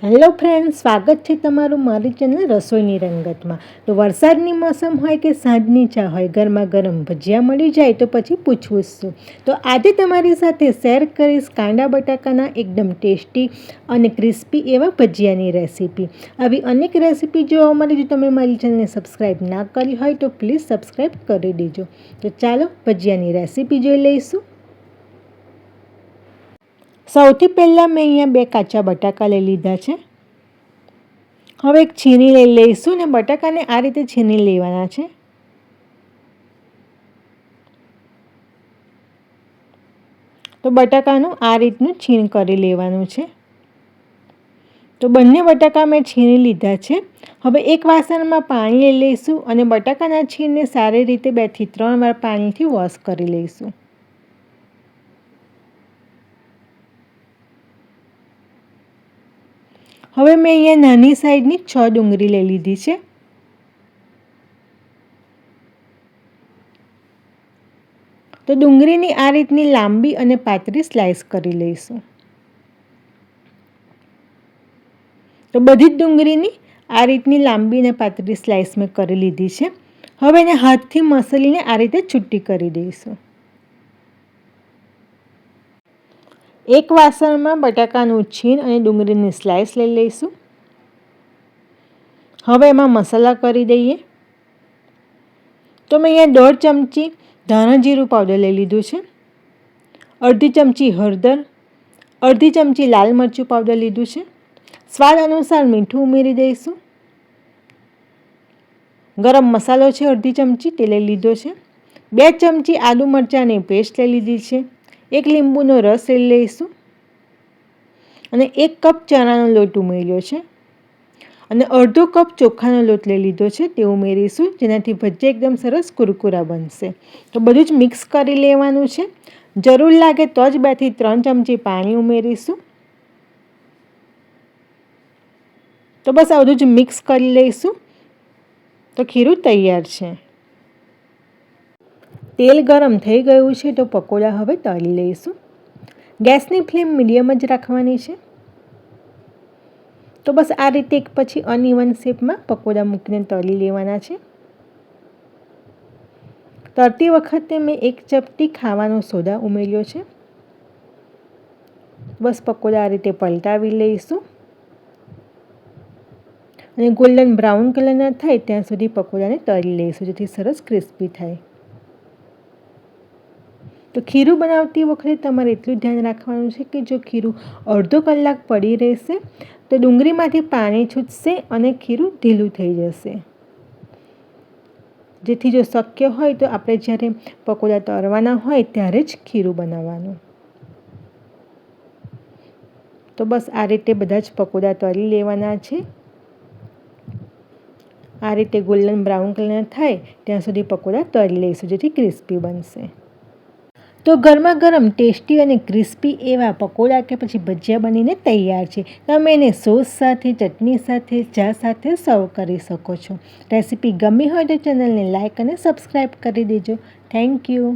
Hello friends, સ્વાગત છે તમારું મારી ચેનલ રસોઈની રંગતમાં। તો વરસાદની મોસમ હોય કે સાંજની ચા હોય, ગરમા ગરમ ભજીયા મળી જાય તો પછી પૂછવું જ શું। તો આજે તમારી સાથે શેર કરીશ કાંદા બટાકાના એકદમ ટેસ્ટી અને ક્રિસ્પી એવા ભજીયાની રેસીપી। આવી અનેક રેસીપી જોવા માટે જો તમે મારી ચેનલને સબસ્ક્રાઈબ ના કરી હોય તો પ્લીઝ સબસ્ક્રાઈબ કરી દેજો। તો ચાલો ભજીયાની રેસીપી જોઈ લઈશું। સૌથી પહેલાં મેં અહીંયા 2 કાચા બટાકા લઈ લીધા છે। હવે એક છીણી લઈ લઈશું ને બટાકાને આ રીતે છીણી લેવાના છે। તો બટાકાનું આ રીતનું છીણ કરી લેવાનું છે। તો બંને બટાકા મેં છીણી લીધા છે। હવે એક વાસણમાં પાણી લઈ લઈશું અને બટાકાના છીણને સારી રીતે 2 થી 3 વાર પાણીથી વોશ કરી લઈશું। હવે મેં અહીંયા નાની સાઈઝની 6 ડુંગળી લઈ લીધી છે। તો ડુંગળીની આ રીતની લાંબી અને પાતળી સ્લાઈસ કરી લઈશું। તો બધી જ ડુંગળીની આ રીતની લાંબી અને પાતળી સ્લાઈસ મેં કરી લીધી છે। હવે એને હાથથી મસળીને આ રીતે છૂટી કરી દઈશું। એક વાસણમાં બટાકાનું છીણ અને ડુંગળીની સ્લાઈસ લઈ લઈશું। હવે એમાં મસાલા કરી દઈએ। તો મેં અહીંયા 1.5 ચમચી ધાણા જીરું પાવડર લઈ લીધું છે, અડધી ચમચી હળદર, અડધી ચમચી લાલ મરચું પાવડર લીધું છે, સ્વાદ અનુસાર મીઠું ઉમેરી દઈશું। ગરમ મસાલો છે અડધી ચમચી તે લઈ લીધો છે, 2 ચમચી આદુ મરચાંની પેસ્ટ લઈ લીધી છે, 1 લીંબુનો રસ લઈ લઈશું અને 1 કપ ચણાનો લોટ ઉમેર્યો છે અને અડધો કપ ચોખાનો લોટ લઈ લીધો છે તે ઉમેરીશું, જેનાથી ભજીયા એકદમ સરસ કુરકુરા બનશે। તો બધું જ મિક્સ કરી લેવાનું છે। જરૂર લાગે તો જ 2 થી 3 ચમચી પાણી ઉમેરીશું। તો બસ આ બધું જ મિક્સ કરી લઈશું। તો ખીરું તૈયાર છે। તેલ ગરમ થઈ ગયું છે તો પકોડા હવે તળી લઈશું। ગેસની ફ્લેમ મીડિયમ જ રાખવાની છે। તો બસ આ રીતે એક પછી અનઇવન શેપમાં પકોડા મૂકીને તળી લેવાના છે। તળતી વખતે મેં 1 ચપટી ખાવાનો સોડા ઉમેર્યો છે। બસ પકોડા આ રીતે પલટાવી લઈશું અને ગોલ્ડન બ્રાઉન કલરના થાય ત્યાં સુધી પકોડાને તળી લઈશું, જેથી સરસ ક્રિસ્પી થાય। તો ખીરું બનાવતી વખતે તમારે એટલું ધ્યાન રાખવાનું છે કે જો ખીરું અડધો કલાક પડી રહેશે તો ડુંગળીમાંથી પાણી છૂટશે અને ખીરું ઢીલું થઈ જશે। જેથી જો શક્ય હોય તો આપણે જ્યારે પકોડા તળવાના હોય ત્યારે જ ખીરું બનાવવાનું। તો બસ આ રીતે બધા જ પકોડા તળી લેવાના છે। આ રીતે ગોલ્ડન બ્રાઉન કલર થાય ત્યાં સુધી પકોડા તળી લઈશું, જેથી ક્રિસ્પી બનશે। તો ગરમા ગરમ ટેસ્ટી અને ક્રિસ્પી એવા પકોડા કે પછી ભજીયા બનીને તૈયાર છે। તમે એને સોસ સાથે, ચટણી સાથે, ચા સાથે સર્વ કરી શકો છો। રેસીપી ગમી હોય તો ચેનલને લાઇક અને સબસ્ક્રાઈબ કરી દેજો। Thank you.